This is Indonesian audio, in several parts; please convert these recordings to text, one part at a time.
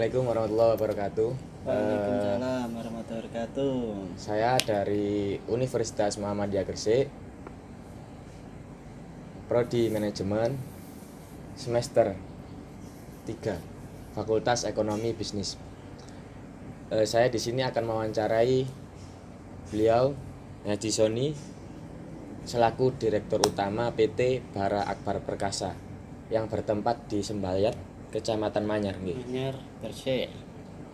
Assalamualaikum warahmatullahi wabarakatuh. Waalaikumsalam warahmatullahi wabarakatuh. Saya dari Universitas Muhammadiyah Gresik, Prodi Manajemen, semester 3, Fakultas Ekonomi Bisnis. Saya di sini akan mewawancarai beliau, Haji Sony, selaku Direktur Utama PT Bara Akbar Perkasa yang bertempat di Sembayat, Kecamatan Manyar. Manyar, Gresik.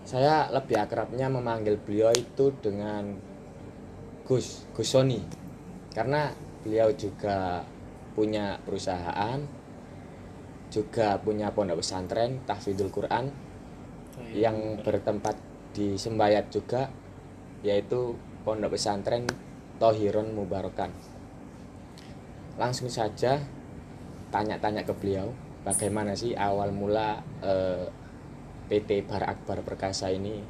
Saya lebih akrabnya memanggil beliau itu dengan Gus Sony, karena beliau juga punya perusahaan, juga punya pondok pesantren Tahfidzul Quran yang bertempat di Sembayat juga, yaitu pondok pesantren Thohirun Mubarakan. Langsung saja tanya-tanya ke beliau, bagaimana sih awal mula PT Bara Akbar Perkasa ini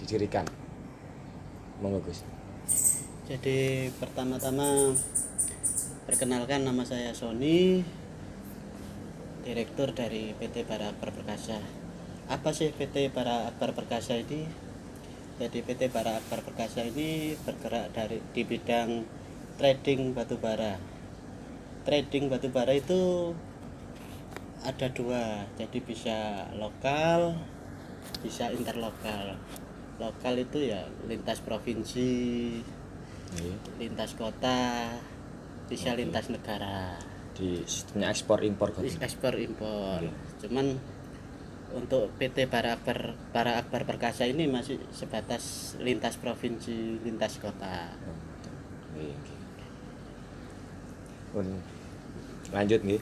didirikan? Monggo Gus. Jadi pertama-tama perkenalkan, nama saya Sony, Direktur dari PT Bara Akbar Perkasa. Apa sih PT Bara Akbar Perkasa ini? Jadi PT Bara Akbar Perkasa ini bergerak di bidang trading batubara. Trading batubara itu ada dua, jadi bisa lokal, bisa interlokal. Lokal itu ya lintas provinsi, lintas kota, bisa lintas negara. Di sistemnya ekspor impor Ekspor impor. Cuman untuk PT Bara Akbar Perkasa ini masih sebatas lintas provinsi, lintas kota. Lanjut nih.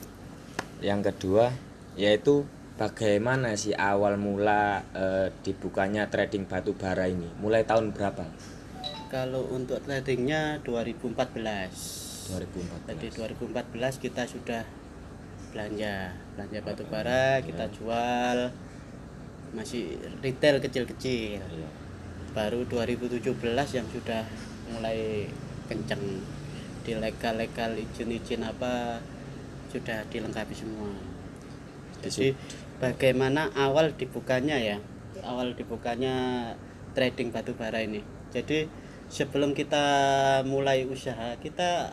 Yang kedua yaitu bagaimana sih awal mula dibukanya trading batu bara ini? Mulai tahun berapa? Kalau untuk tradingnya 2014. 2014. Jadi 2014 kita sudah belanja batu bara, kita jual, masih retail kecil-kecil. Baru 2017 yang sudah mulai kenceng, di legal izin apa sudah dilengkapi semua. Jadi bagaimana awal dibukanya trading batu bara ini. Jadi sebelum kita mulai usaha, kita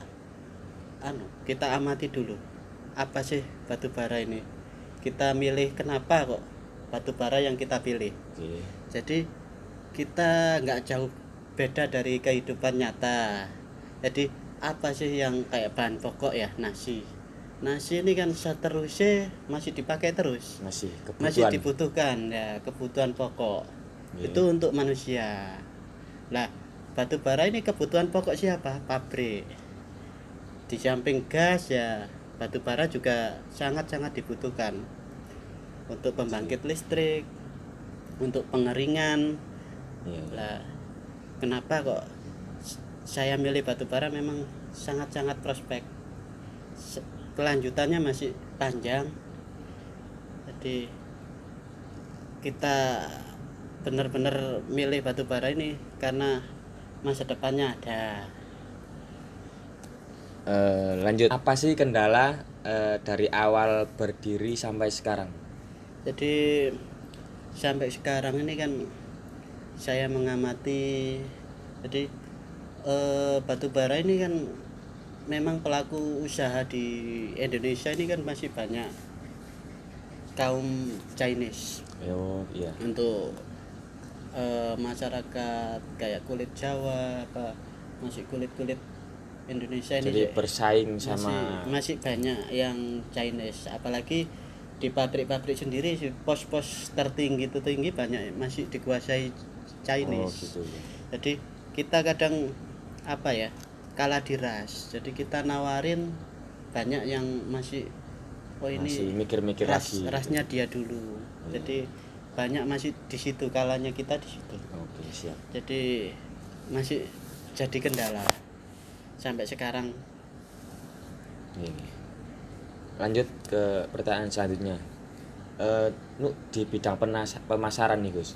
amati dulu apa sih batu bara ini. Kita milih kenapa kok batu bara yang kita pilih. Jadi kita nggak jauh beda dari kehidupan nyata. Jadi apa sih yang kayak bahan pokok ya, nasi ini kan seterusnya masih dipakai terus, masih dibutuhkan ya, kebutuhan pokok. Itu untuk manusia. Nah, batu bara ini kebutuhan pokok siapa? Pabrik. Di samping gas ya, batu bara juga sangat-sangat dibutuhkan untuk pembangkit listrik, untuk pengeringan. Lah, kenapa kok saya milih batu bara? Memang sangat-sangat prospek, kelanjutannya masih panjang. Jadi kita benar-benar milih batu bara ini karena masa depannya ada. Lanjut, apa sih kendala dari awal berdiri sampai sekarang? Jadi sampai sekarang ini kan saya mengamati, jadi batu bara ini kan memang pelaku usaha di Indonesia ini kan masih banyak kaum Chinese. Untuk masyarakat kayak kulit Jawa masih kulit Indonesia ini jadi bersaing sama masih banyak yang Chinese. Apalagi di pabrik sendiri, pos-pos tertinggi banyak masih dikuasai Chinese. Jadi kita kadang kalah di ras. Jadi kita nawarin banyak yang masih masih mikir-mikir lagi. Rasnya dia dulu. Jadi banyak masih di situ, kalahnya kita di situ. Siap. Jadi masih jadi kendala sampai sekarang. Lanjut ke pertanyaan selanjutnya. Di bidang pemasaran nih Gus.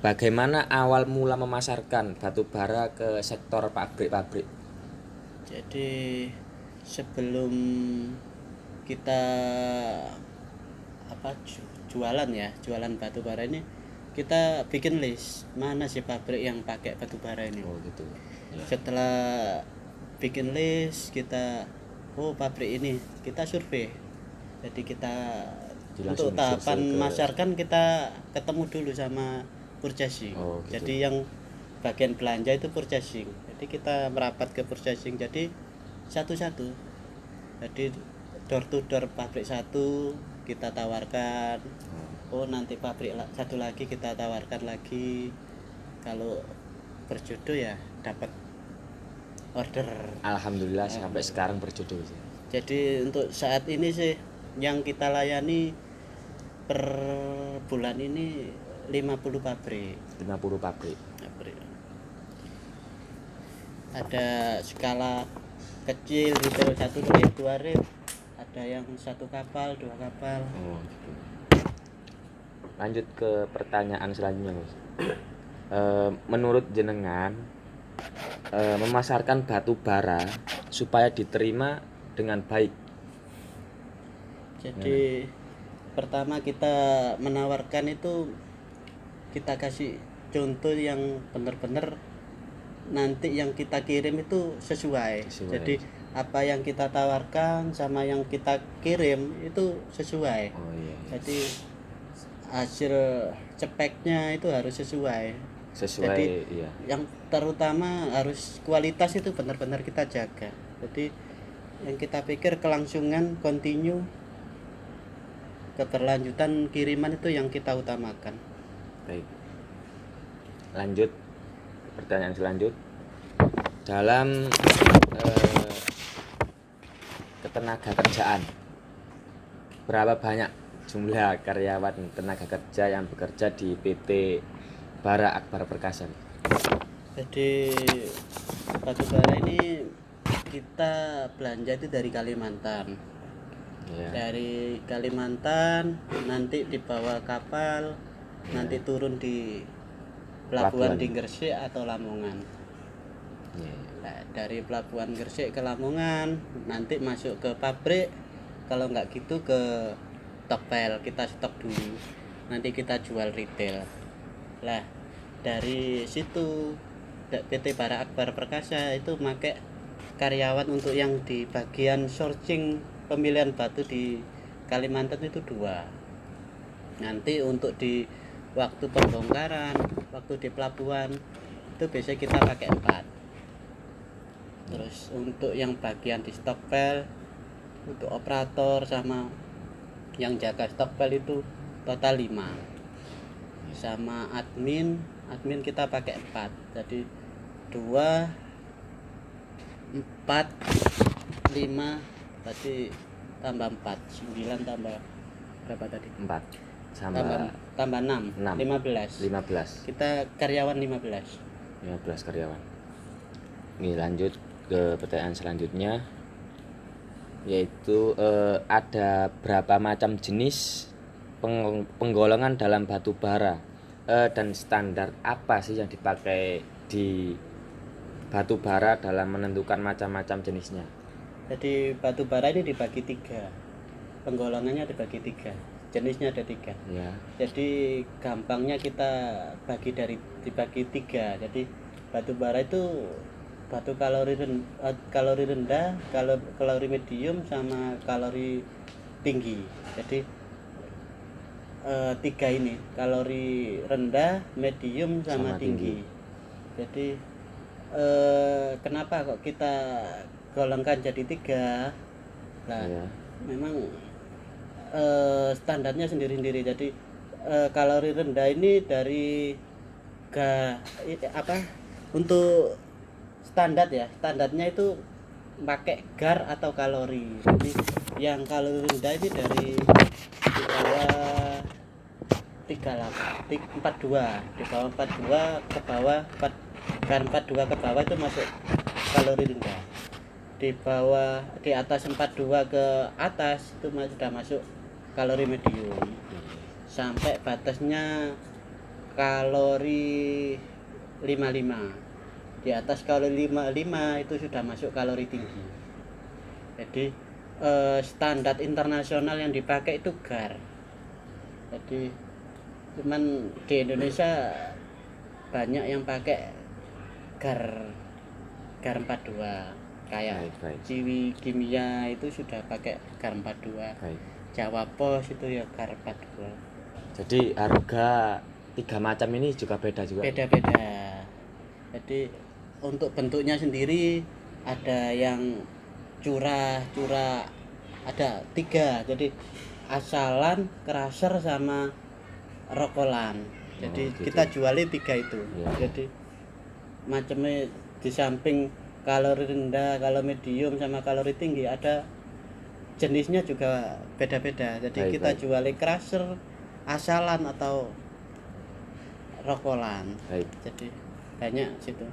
Bagaimana awal mula memasarkan batu bara ke sektor pabrik-pabrik? Jadi sebelum kita jualan batu bara ini kita bikin list mana sih pabrik yang pakai batu bara ini. Oh gitu. Ya. Setelah bikin list kita pabrik ini kita survei. Jadi kita untuk tahapan masyarakat kita ketemu dulu sama purchasing. Oh, gitu. Jadi yang bagian belanja itu purchasing. Jadi kita merapat ke purchasing. Jadi satu-satu. Jadi door to door pabrik satu kita tawarkan. Nanti pabrik satu lagi kita tawarkan lagi. Kalau berjodoh ya dapat order. Alhamdulillah sampai sekarang berjodoh sih. Jadi untuk saat ini sih yang kita layani per bulan ini 50 pabrik. 50 pabrik. Ada skala kecil retail 1 rit, 2 rit, ada yang 1 kapal, 2 kapal. Oh, gitu. Lanjut ke pertanyaan selanjutnya, Mas. Menurut jenengan memasarkan batu bara supaya diterima dengan baik. Jadi pertama kita menawarkan itu kita kasih contoh yang benar-benar nanti yang kita kirim itu sesuai. Jadi apa yang kita tawarkan sama yang kita kirim itu sesuai. Oh, iya. Jadi hasil speknya itu harus sesuai. Jadi iya. Yang terutama harus kualitas itu benar-benar kita jaga. Jadi yang kita pikir kelangsungan, continue, keberlanjutan kiriman itu yang kita utamakan. Baik. Lanjut pertanyaan selanjutnya. Dalam ketenaga kerjaan, berapa banyak jumlah karyawan tenaga kerja yang bekerja di PT Bara Akbar Perkasa? Jadi batu bara ini kita belanja itu dari Kalimantan. Ya. Dari Kalimantan nanti dibawa kapal, nanti turun di pelabuhan di Gresik atau Lamongan. Nah, dari pelabuhan Gresik ke Lamongan nanti masuk ke pabrik. Kalau nggak gitu ke topel, kita stok dulu, nanti kita jual retail. Lah dari situ PT Bara Akbar Perkasa itu pakai karyawan untuk yang di bagian sourcing pemilihan batu di Kalimantan itu 2. Nanti untuk di waktu pembongkaran, waktu di pelabuhan itu biasanya kita pakai 4. Terus untuk yang bagian di stokpel, untuk operator sama yang jaga stokpel itu total 5. Sama admin kita pakai 4. Jadi 2 4 5 tadi tambah 4, 9 tambah berapa tadi? 4 tambah 6. 15. Kita karyawan 15 karyawan. Ini lanjut ke pertanyaan selanjutnya, yaitu ada berapa macam jenis penggolongan dalam batu bara dan standar apa sih yang dipakai di batu bara dalam menentukan macam-macam jenisnya? Jadi batu bara ini dibagi 3, penggolongannya dibagi 3, jenisnya ada 3. Ya. Jadi gampangnya kita dibagi 3. Jadi batu bara itu batu kalori rendah, kalori medium sama kalori tinggi. Jadi 3 ini, kalori rendah, medium sama tinggi. Jadi kenapa kok kita golongkan jadi 3? Nah, ya. Memang standarnya sendiri-sendiri. Jadi kalori rendah ini dari untuk standarnya itu pakai gar atau kalori. Jadi yang kalori rendah ini dari di bawah 42, di bawah 42 ke bawah 42 ke bawah itu masuk kalori rendah. Di atas 42 ke atas itu sudah masuk kalori medium. Sampai batasnya kalori 55. Di atas kalori 55 itu sudah masuk kalori tinggi. Jadi standar internasional yang dipakai itu GAR. Jadi cuman di Indonesia banyak yang pakai gar 42 kayak Baik. Ciwi Kimia itu sudah pakai gar 42. Baik. Jawa Pos itu ya gar 42. Jadi harga 3 macam ini juga beda juga. Beda-beda. Jadi untuk bentuknya sendiri ada yang curah ada 3. Jadi asalan, crusher sama rokolan. Jadi gitu. kita jualin 3 itu. Iya. Jadi macamnya di samping kalori rendah, kalori medium sama kalori tinggi ada jenisnya juga beda-beda. Jadi kita jualin crusher, asalan atau rokolan. Baik. Jadi banyak situ.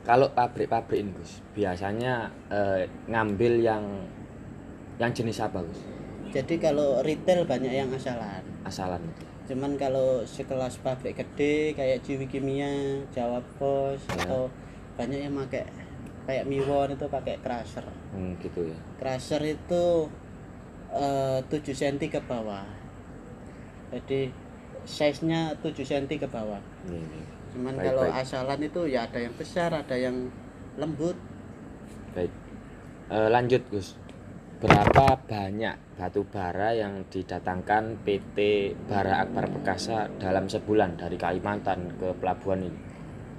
Kalau pabrik-pabrik ini Gus, biasanya ngambil yang jenis apa Gus? Jadi kalau retail banyak yang asalan. Asalan itu. Cuman kalau sekelas pabrik gede kayak Ciwi Kimia, Jawa Pos atau banyak yang pakai kayak Miwon itu pakai crusher. Gitu ya. Crusher itu 7 cm ke bawah. Jadi size-nya 7 cm ke bawah. Cuman kalau asalan itu ya ada yang besar, ada yang lembut. Baik. Lanjut Gus. Berapa banyak batu bara yang didatangkan PT Bara Akbar Perkasa dalam sebulan dari Kalimantan ke pelabuhan ini?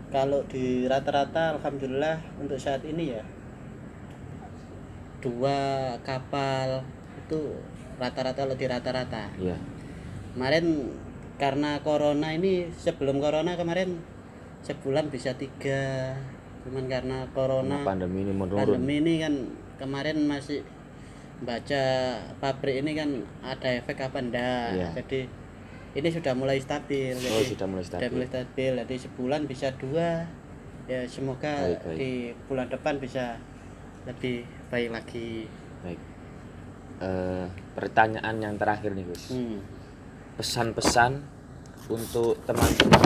Kalau di rata-rata alhamdulillah untuk saat ini ya 2 kapal itu rata-rata lebih rata-rata. Iya. Kemarin karena corona ini, sebelum corona kemarin sebulan bisa 3. Cuman karena corona pandemi ini menurun. Pandemi ini kan kemarin masih baca pabrik ini kan ada efek apa enggak. Iya. Jadi ini sudah mulai stabil. Jadi sudah mulai stabil. Jadi sebulan bisa 2. Ya semoga baik. Di bulan depan bisa lebih baik lagi. Baik. Pertanyaan yang terakhir nih Gus. Pesan-pesan untuk teman-teman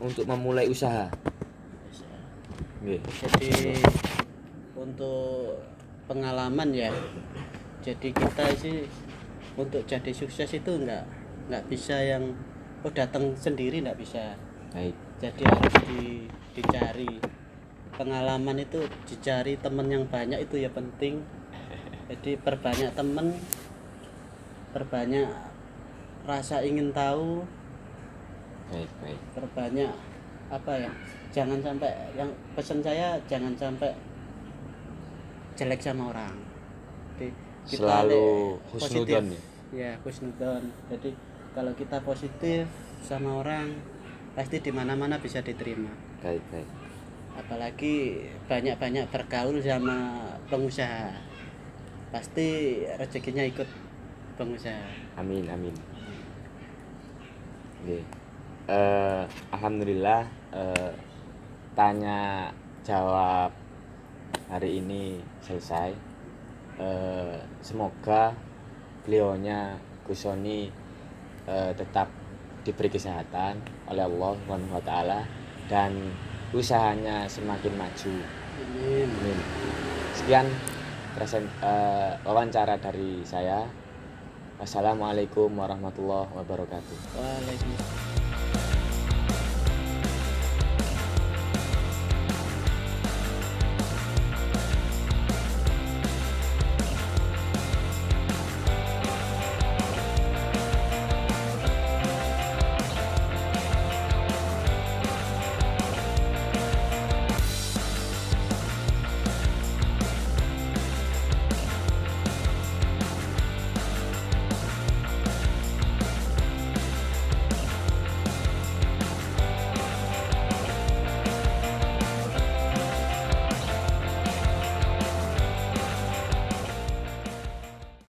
untuk memulai usaha. Jadi untuk pengalaman ya, jadi kita sih untuk jadi sukses itu nggak bisa yang datang sendiri, nggak bisa. Baik. Jadi harus dicari pengalaman, itu dicari teman yang banyak, itu ya penting. Jadi perbanyak teman, perbanyak rasa ingin tahu. Baik. Perbanyak apa ya, jangan sampai, yang pesan saya jangan sampai jelek sama orang. Jadi kita selalu husnudon ya, husnudon. Jadi kalau kita positif sama orang pasti di mana-mana bisa diterima. Baik. Apalagi banyak-banyak bergaul sama pengusaha, pasti rezekinya ikut pengusaha. Amin. Alhamdulillah tanya jawab hari ini selesai. Semoga beliaunya Gus Sony tetap diberi kesehatan oleh Allah Subhanahu wa taala dan usahanya semakin maju. Amin. Sekian wawancara dari saya. Wassalamualaikum warahmatullahi wabarakatuh. Waalaikumsalam.